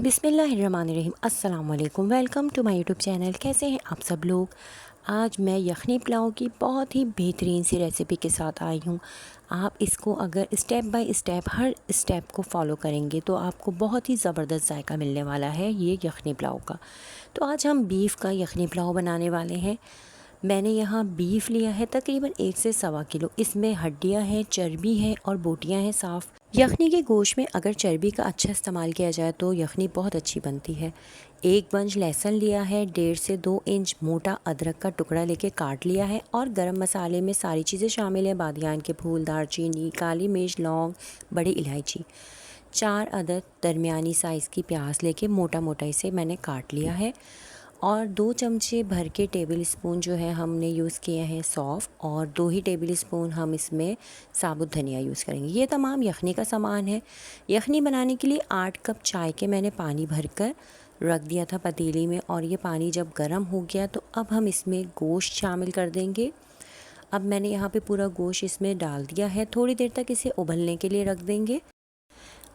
बिस्मिल्लाहिर्रहमानिर्रहीम। अस्सलाम वालेकुम। Welcome to my YouTube channel. कैसे हैं आप सब लोग। आज मैं यखनी पुलाव की बहुत ही बेहतरीन सी रेसिपी के साथ आई हूँ। आप इसको अगर step by step her step को फॉलो करेंगे तो आपको बहुत ही ज़बरदस्त जायका मिलने वाला है ये यखनी पुलाव का। तो आज हम बीफ का यखनी पुलाव बनाने वाले हैं। मैंने यहाँ बीफ लिया है तकरीबन 1 से सवा किलो। इसमें हड्डियाँ हैं, चर्बी है और बोटियाँ हैं साफ़। यखनी के गोश्त में अगर चर्बी का अच्छा इस्तेमाल किया जाए तो यखनी बहुत अच्छी बनती है। 1 बंच लहसुन लिया है, 1.5 से 2 इंच मोटा अदरक का टुकड़ा लेके काट लिया है और गरम मसाले में सारी चीज़ें शामिल हैं। बादियान के फूल, दालचीनी, काली मिर्च, लौंग, बड़ी इलायची। 4 अदद दरमियानी साइज़ की प्याज लेके मोटा मोटा इसे मैंने काट लिया है और 2 चमचे भर के टेबल स्पून जो है हमने यूज़ किए हैं सौंफ और 2 ही टेबल स्पून हम इसमें साबुत धनिया यूज़ करेंगे। ये तमाम यखनी का सामान है। यखनी बनाने के लिए 8 कप चाय के मैंने पानी भरकर रख दिया था पतीली में और ये पानी जब गर्म हो गया तो अब हम इसमें गोश्त शामिल कर देंगे। अब मैंने यहाँ पे पूरा गोश्त इसमें डाल दिया है। थोड़ी देर तक इसे उबलने के लिए रख देंगे।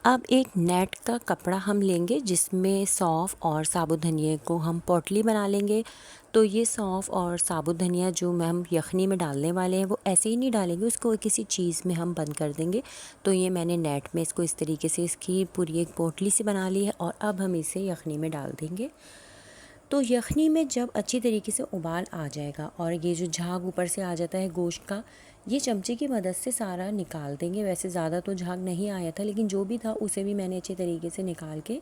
अब एक नेट का कपड़ा हम लेंगे जिसमें सौंफ और साबुत धनिया को हम पोटली बना लेंगे। तो ये सौंफ और साबुत धनिया जो हम यखनी में डालने वाले हैं वो ऐसे ही नहीं डालेंगे, उसको किसी चीज़ में हम बंद कर देंगे। तो ये मैंने नेट में इसको इस तरीके से इसकी पूरी एक पोटली से बना ली है और अब हम इसे यखनी में डाल देंगे। तो यखनी में जब अच्छी तरीके से उबाल आ जाएगा और ये जो झाग ऊपर से आ जाता है गोश्त का, ये चमचे की मदद से सारा निकाल देंगे। वैसे ज़्यादा तो झाग नहीं आया था लेकिन जो भी था उसे भी मैंने अच्छे तरीके से निकाल के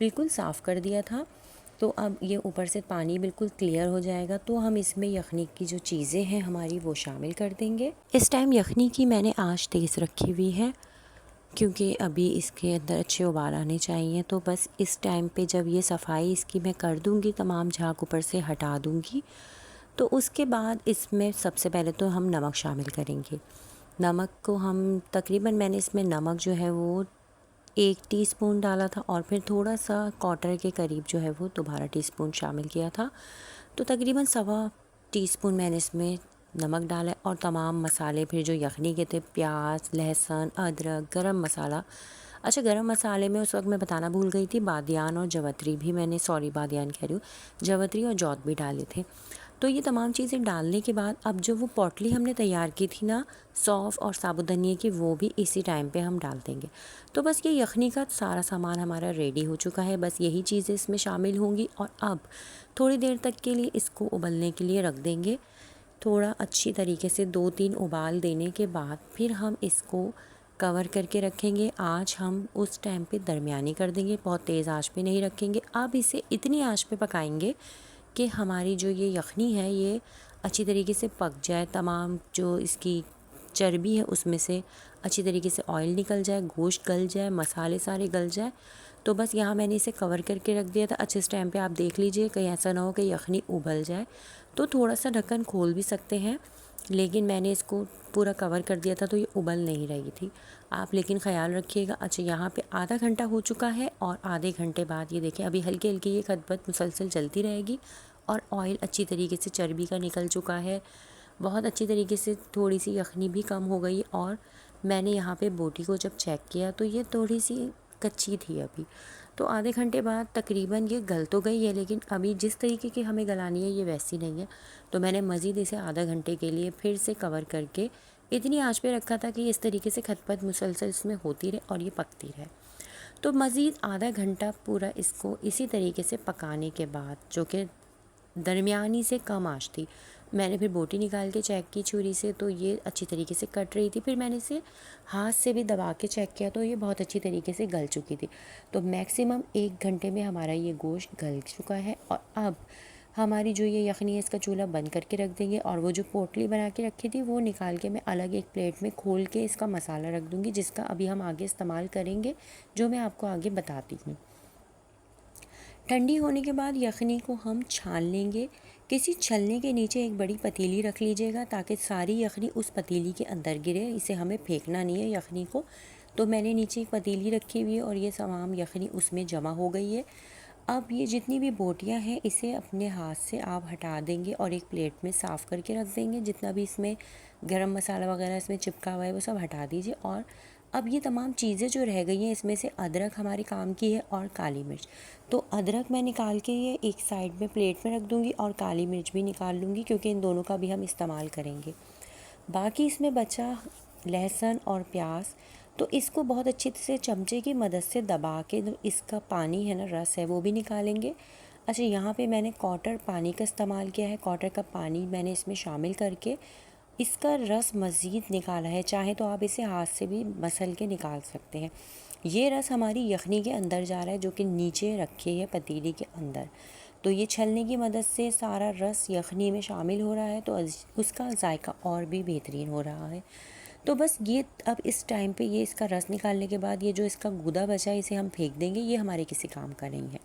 बिल्कुल साफ़ कर दिया था। तो अब ये ऊपर से पानी बिल्कुल क्लियर हो जाएगा तो हम इसमें यखनी की जो चीज़ें हैं हमारी वो शामिल कर देंगे। इस टाइम यखनी की मैंने आंच तेज़ रखी हुई है क्योंकि अभी इसके अंदर अच्छे उबाल आने चाहिए। तो बस इस टाइम पे जब ये सफाई इसकी मैं कर दूँगी, तमाम झाग ऊपर से हटा दूँगी, तो उसके बाद इसमें सबसे पहले तो हम नमक शामिल करेंगे। नमक को हम तकरीबन मैंने इसमें नमक जो है वो 1 टीस्पून डाला था और फिर थोड़ा सा क्वार्टर के करीब जो है वो दोबारा टीस्पून शामिल किया था। तो तकरीबन सवा टीस्पून मैंने इसमें नमक डाला है और तमाम मसाले फिर जो यखनी के थे, प्याज, लहसुन, अदरक, गरम मसाला। अच्छा, गरम मसाले में उस वक्त मैं बताना भूल गई थी, बादियान और जवतरी भी मैंने, सॉरी बादियान कह रही हूँ, जवतरी और जौत भी डाले थे। तो ये तमाम चीज़ें डालने के बाद अब जो वो पोटली हमने तैयार की थी ना सौंफ और साबुत धनिया की, वो भी इसी टाइम पे हम डाल देंगे। तो बस ये यखनी का सारा सामान हमारा रेडी हो चुका है। बस यही चीज़ें इसमें शामिल होंगी और अब थोड़ी देर तक के लिए इसको उबलने के लिए रख देंगे। थोड़ा अच्छी तरीके से 2-3 उबाल देने के बाद फिर हम इसको कवर करके रखेंगे। आँच हम उस टाइम पे दरमियानी कर देंगे, बहुत तेज़ आँच पे नहीं रखेंगे। अब इसे इतनी आँच पे पकाएंगे कि हमारी जो ये यखनी है ये अच्छी तरीके से पक जाए, तमाम जो इसकी चर्बी है उसमें से अच्छी तरीके से ऑयल निकल जाए, गोश्त गल जाए, मसाले सारे गल जाए। तो बस यहाँ मैंने इसे कवर करके रख दिया था। अच्छे इस टाइम पे आप देख लीजिए कहीं ऐसा ना हो कि यखनी उबल जाए। तो थोड़ा सा ढक्कन खोल भी सकते हैं लेकिन मैंने इसको पूरा कवर कर दिया था तो ये उबल नहीं रही थी। आप लेकिन ख़्याल रखिएगा। अच्छा, यहाँ पे आधा घंटा हो चुका है और आधे घंटे बाद ये देखें अभी हल्की हल्की ये खदबद मुसलसल चलती रहेगी और ऑयल अच्छी तरीके से चर्बी का निकल चुका है। बहुत अच्छी तरीके से थोड़ी सी यखनी भी कम हो गई और मैंने यहाँ पे बोटी को जब चेक किया तो ये थोड़ी सी कच्ची थी अभी। तो आधे घंटे बाद तकरीबन ये गल तो गई है लेकिन अभी जिस तरीके की हमें गलानी है ये वैसी नहीं है। तो मैंने मज़ीद इसे आधा घंटे के लिए फिर से कवर करके इतनी आंच पे रखा था कि इस तरीके से खतपत मुसलसल इसमें होती रहे और ये पकती रहे। तो मज़ीद आधा घंटा पूरा इसको इसी तरीके से पकाने के बाद, जो कि दरमियानी से कम आंच थी, मैंने फिर बोटी निकाल के चेक की छुरी से तो ये अच्छी तरीके से कट रही थी। फिर मैंने इसे हाथ से भी दबा के चेक किया तो ये बहुत अच्छी तरीके से गल चुकी थी। तो मैक्सिमम 1 घंटे में हमारा ये गोश्त गल चुका है और अब हमारी जो ये यखनी है इसका चूल्हा बंद करके रख देंगे और वो जो पोटली बना के रखी थी वो निकाल के मैं अलग एक प्लेट में खोल के इसका मसाला रख दूँगी, जिसका अभी हम आगे इस्तेमाल करेंगे, जो मैं आपको आगे बताती हूँ। ठंडी होने के बाद यखनी को हम छान लेंगे। किसी छलनी के नीचे एक बड़ी पतीली रख लीजिएगा ताकि सारी यखनी उस पतीली के अंदर गिरे। इसे हमें फेंकना नहीं है यखनी को। तो मैंने नीचे एक पतीली रखी हुई है और ये तमाम यखनी उसमें जमा हो गई है। अब ये जितनी भी बोटियां हैं इसे अपने हाथ से आप हटा देंगे और एक प्लेट में साफ़ करके रख देंगे। जितना भी इसमें गरम मसाला वगैरह इसमें चिपका हुआ है वो सब हटा दीजिए और अब ये तमाम चीज़ें जो रह गई हैं, इसमें से अदरक हमारे काम की है और काली मिर्च। तो अदरक मैं निकाल के ये एक साइड में प्लेट में रख दूँगी और काली मिर्च भी निकाल लूँगी, क्योंकि इन दोनों का भी हम इस्तेमाल करेंगे। बाकी इसमें बचा लहसुन और प्याज, तो इसको बहुत अच्छे से चमचे की मदद से दबा के जो इसका पानी है ना, रस है, वो भी निकालेंगे। अच्छा, यहाँ पे मैंने क्वार्टर पानी का इस्तेमाल किया है, क्वार्टर कप पानी मैंने इसमें शामिल करके इसका रस मज़ीद निकाला है। चाहे तो आप इसे हाथ से भी मसल के निकाल सकते हैं। ये रस हमारी यखनी के अंदर जा रहा है, जो कि नीचे रखी है पतीली के अंदर। तो ये छलनी की मदद से सारा रस यखनी में शामिल हो रहा है, तो उसका जायका और भी बेहतरीन हो रहा है। तो बस ये अब इस टाइम पे ये इसका रस निकालने के बाद ये जो इसका गूदा बचा है, इसे हम फेंक देंगे, ये हमारे किसी काम का नहीं है।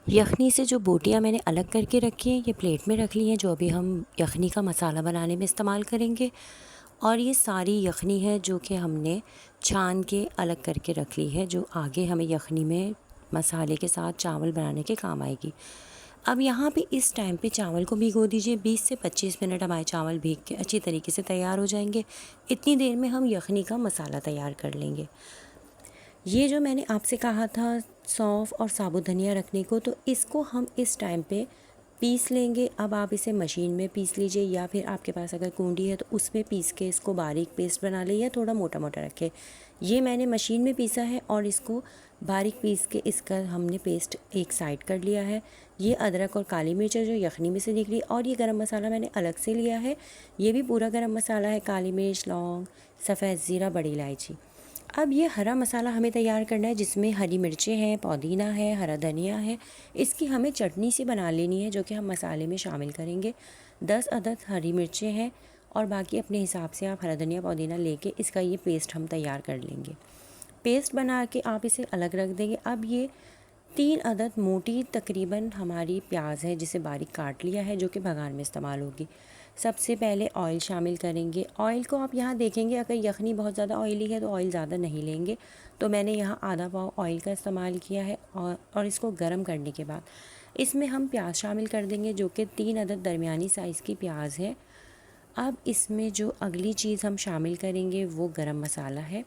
यखनी से जो बोटियाँ मैंने अलग करके रखी हैं, ये प्लेट में रख ली हैं, जो अभी हम यखनी का मसाला बनाने में इस्तेमाल करेंगे। और ये सारी यखनी है जो कि हमने छान के अलग करके रख ली है, जो आगे हमें यखनी में मसाले के साथ चावल बनाने के काम आएगी। अब यहाँ पे इस टाइम पे चावल को भिगो दीजिए। 20 से 25 मिनट हमारे चावल भीग के अच्छी तरीके से तैयार हो जाएंगे। इतनी देर में हम यखनी का मसाला तैयार कर लेंगे। ये जो मैंने आपसे कहा था सौंफ और साबुत धनिया रखने को, तो इसको हम इस टाइम पे पीस लेंगे। अब आप इसे मशीन में पीस लीजिए, या फिर आपके पास अगर कूंडी है तो उसमें पीस के इसको बारीक पेस्ट बना लीजिए, या थोड़ा मोटा मोटा रखें। ये मैंने मशीन में पीसा है और इसको बारीक पीस के इसका हमने पेस्ट एक साइड कर लिया है। ये अदरक और काली मिर्च है जो यखनी में से निकली, और ये गरम मसाला मैंने अलग से लिया है। ये भी पूरा गरम मसाला है, काली मिर्च, लौंग, सफ़ेद ज़ीरा, बड़ी इलायची। अब ये हरा मसाला हमें तैयार करना है, जिसमें हरी मिर्चें हैं, पुदीना है, हरा धनिया है। इसकी हमें चटनी सी बना लेनी है, जो कि हम मसाले में शामिल करेंगे। 10 अदद हरी मिर्चें हैं, और बाकी अपने हिसाब से आप हरा धनिया पुदीना लेके इसका ये पेस्ट हम तैयार कर लेंगे। पेस्ट बना के आप इसे अलग रख देंगे। अब ये 3 अदद मोटी तकरीबन हमारी प्याज है, जिसे बारीक काट लिया है, जो कि भगवान में इस्तेमाल होगी। सबसे पहले ऑयल शामिल करेंगे। ऑयल को आप यहाँ देखेंगे, अगर यखनी बहुत ज़्यादा ऑयली है तो ऑयल ज़्यादा नहीं लेंगे, तो मैंने यहाँ आधा पाव ऑयल का इस्तेमाल किया है। और इसको गर्म करने के बाद इसमें हम प्याज शामिल कर देंगे, जो कि 3 अदद दरमियानी साइज़ की प्याज है। अब इसमें जो अगली चीज़ हम शामिल करेंगे वो गरम मसाला है।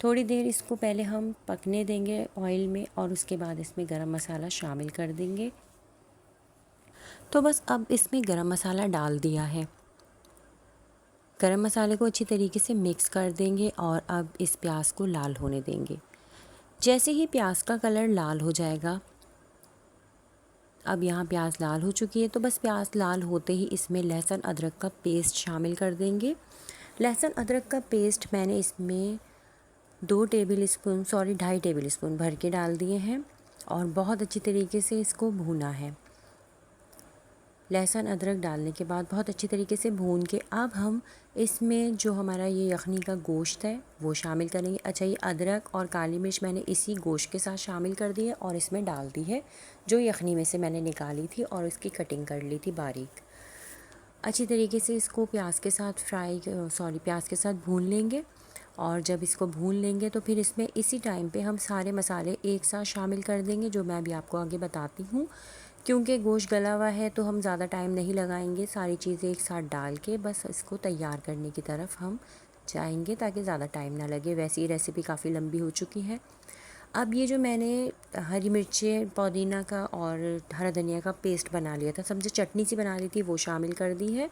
थोड़ी देर इसको पहले हम पकने देंगे ऑयल में, और उसके बाद इसमें गरम मसाला शामिल कर देंगे। तो बस अब इसमें गरम मसाला डाल दिया है। गरम मसाले को अच्छी तरीके से मिक्स कर देंगे, और अब इस प्याज को लाल होने देंगे। जैसे ही प्याज का कलर लाल हो जाएगा, अब यहाँ प्याज लाल हो चुकी है, तो बस प्याज लाल होते ही इसमें लहसुन अदरक का पेस्ट शामिल कर देंगे। लहसुन अदरक का पेस्ट मैंने इसमें 2 टेबल स्पून 2.5 टेबल स्पून भर के डाल दिए हैं, और बहुत अच्छी तरीके से इसको भूना है। लहसुन अदरक डालने के बाद बहुत अच्छी तरीके से भून के अब हम इसमें जो हमारा ये यखनी का गोश्त है वो शामिल करेंगे। अच्छा, ये अदरक और काली मिर्च मैंने इसी गोश्त के साथ शामिल कर दी है और इसमें डाल दी है, जो यखनी में से मैंने निकाली थी और इसकी कटिंग कर ली थी बारीक। अच्छी तरीके से इसको प्याज के साथ भून लेंगे। और जब इसको भून लेंगे तो फिर इसमें इसी टाइम पे हम सारे मसाले एक साथ शामिल कर देंगे, जो मैं भी आपको आगे बताती हूँ। क्योंकि गोश्त गला हुआ है तो हम ज़्यादा टाइम नहीं लगाएंगे, सारी चीज़ें एक साथ डाल के बस इसको तैयार करने की तरफ हम जाएंगे, ताकि ज़्यादा टाइम ना लगे। वैसे ही रेसिपी काफ़ी लंबी हो चुकी है। अब ये जो मैंने हरी मिर्चें, पुदीना का और हरा धनिया का पेस्ट बना लिया था, समझे चटनी सी बना ली थी, वो शामिल कर दी है।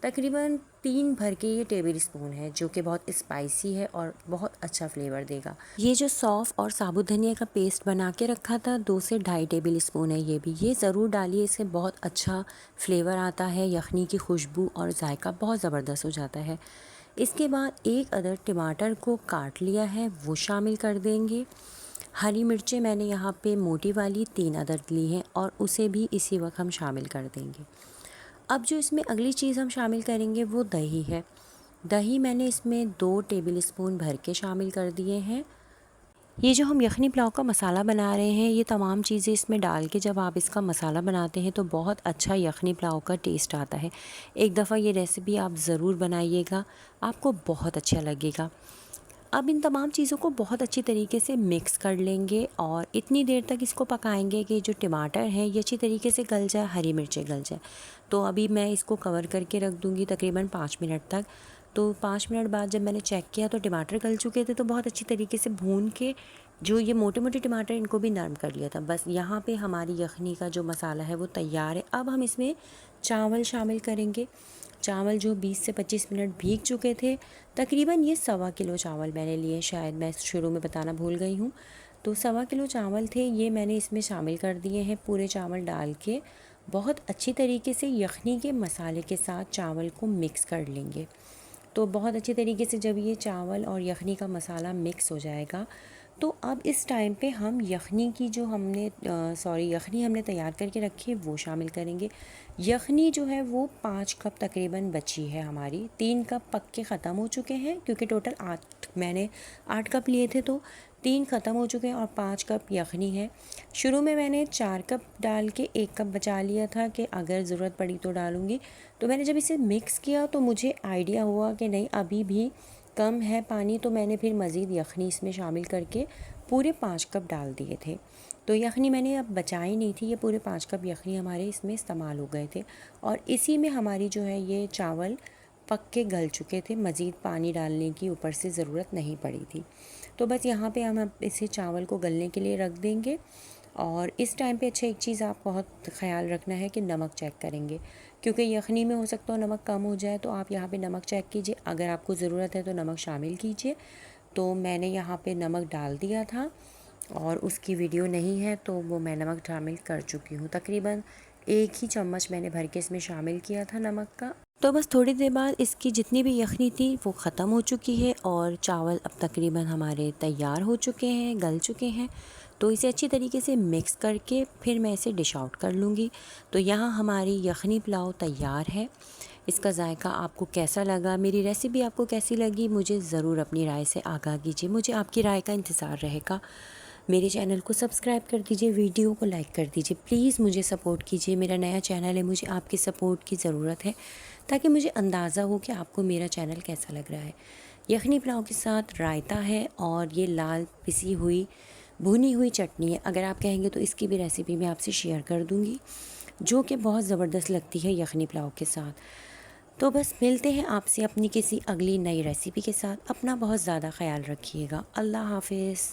तकरीबन 3 भर के ये टेबल स्पून है, जो कि बहुत स्पाइसी है और बहुत अच्छा फ्लेवर देगा। ये जो सौंफ और साबुत धनिया का पेस्ट बना के रखा था, 2 से 2.5 टेबल स्पून है, ये ज़रूर डालिए, इससे बहुत अच्छा फ्लेवर आता है। यखनी की खुशबू और जायका बहुत ज़बरदस्त हो जाता है। इसके बाद 1 अदद टमाटर को काट लिया है, वो शामिल कर देंगे। हरी मिर्चें मैंने यहाँ पे मोटी वाली 3 अदद ली हैं, और उसे भी इसी वक्त हम शामिल कर देंगे। अब जो इसमें अगली चीज़ हम शामिल करेंगे वो दही है। दही मैंने इसमें 2 टेबल स्पून भर के शामिल कर दिए हैं। ये जो हम यखनी पुलाव का मसाला बना रहे हैं, ये तमाम चीज़ें इसमें डाल के जब आप इसका मसाला बनाते हैं तो बहुत अच्छा यखनी पुलाव का टेस्ट आता है। एक दफ़ा ये रेसिपी आप ज़रूर बनाइएगा, आपको बहुत अच्छा लगेगा। अब इन तमाम चीज़ों को बहुत अच्छी तरीके से मिक्स कर लेंगे, और इतनी देर तक इसको पकाएंगे कि जो टमाटर है ये अच्छी तरीके से गल जाए, हरी मिर्चें गल जाए। तो अभी मैं इसको कवर करके रख दूँगी तकरीबन 5 मिनट तक। तो 5 मिनट बाद जब मैंने चेक किया तो टमाटर गल चुके थे, तो बहुत अच्छी तरीके से भून के जो ये मोटे मोटे टमाटर इनको भी नरम कर लिया था। बस यहाँ पे हमारी यखनी का जो मसाला है वो तैयार है। अब हम इसमें चावल शामिल करेंगे। चावल जो 20 से 25 मिनट भीग चुके थे, तकरीबन ये 1.25 किलो चावल मैंने लिए, शायद मैं शुरू में बताना भूल गई हूँ। तो 1.25 किलो चावल थे, ये मैंने इसमें शामिल कर दिए हैं। पूरे चावल डाल के बहुत अच्छी तरीके से यखनी के मसाले के साथ चावल को मिक्स कर लेंगे। तो बहुत अच्छी तरीके से जब ये चावल और यखनी का मसाला मिक्स हो जाएगा, तो अब इस टाइम पे हम यखनी की जो यखनी हमने तैयार करके रखी है वो शामिल करेंगे। यखनी जो है वो 5 कप तकरीबन बची है हमारी। 3 कप पक्के ख़त्म हो चुके हैं, क्योंकि टोटल मैंने 8 कप लिए थे, तो 3 ख़त्म हो चुके हैं और 5 कप यखनी है। शुरू में मैंने 4 कप डाल के 1 कप बचा लिया था कि अगर ज़रूरत पड़ी तो डालूँगी। तो मैंने जब इसे मिक्स किया तो मुझे आइडिया हुआ कि नहीं, अभी भी कम है पानी, तो मैंने फिर मज़ीद यखनी इसमें शामिल करके पूरे 5 कप डाल दिए थे। तो यखनी मैंने अब बचाई नहीं थी, ये पूरे 5 कप यखनी हमारे इसमें इस्तेमाल हो गए थे। और इसी में हमारी जो है ये चावल पक के गल चुके थे, मज़ीद पानी डालने की ऊपर से ज़रूरत नहीं पड़ी थी। तो बस यहाँ पे हम इसे चावल को गलने के लिए रख देंगे। और इस टाइम पे अच्छा एक चीज़ आप बहुत ख़याल रखना है कि नमक चेक करेंगे, क्योंकि यखनी में हो सकता हो नमक कम हो जाए, तो आप यहाँ पे नमक चेक कीजिए। अगर आपको ज़रूरत है तो नमक शामिल कीजिए। तो मैंने यहाँ पे नमक डाल दिया था और उसकी वीडियो नहीं है, तो वो मैं नमक शामिल कर चुकी हूँ। तकरीबन 1 ही चम्मच मैंने भर के इसमें शामिल किया था नमक का। तो बस थोड़ी देर बाद इसकी जितनी भी यखनी थी वो ख़त्म हो चुकी है और चावल अब तकरीबन हमारे तैयार हो चुके हैं, गल चुके हैं। तो इसे अच्छी तरीके से मिक्स करके फिर मैं इसे डिश आउट कर लूँगी। तो यहाँ हमारी यखनी पुलाव तैयार है। इसका जायका आपको कैसा लगा, मेरी रेसिपी आपको कैसी लगी, मुझे ज़रूर अपनी राय से आगाह कीजिए। मुझे आपकी राय का इंतज़ार रहेगा। मेरे चैनल को सब्सक्राइब कर दीजिए, वीडियो को लाइक कर दीजिए। प्लीज़ मुझे सपोर्ट कीजिए, मेरा नया चैनल है, मुझे आपकी सपोर्ट की ज़रूरत है, ताकि मुझे अंदाज़ा हो कि आपको मेरा चैनल कैसा लग रहा है। यखनी पुलाव के साथ रायता है और ये लाल पिसी हुई भुनी हुई चटनी है। अगर आप कहेंगे तो इसकी भी रेसिपी मैं आपसे शेयर कर दूँगी, जो कि बहुत ज़बरदस्त लगती है यखनी पुलाव के साथ। तो बस मिलते हैं आपसे अपनी किसी अगली नई रेसिपी के साथ। अपना बहुत ज़्यादा ख्याल रखिएगा। अल्लाह हाफ़िज़।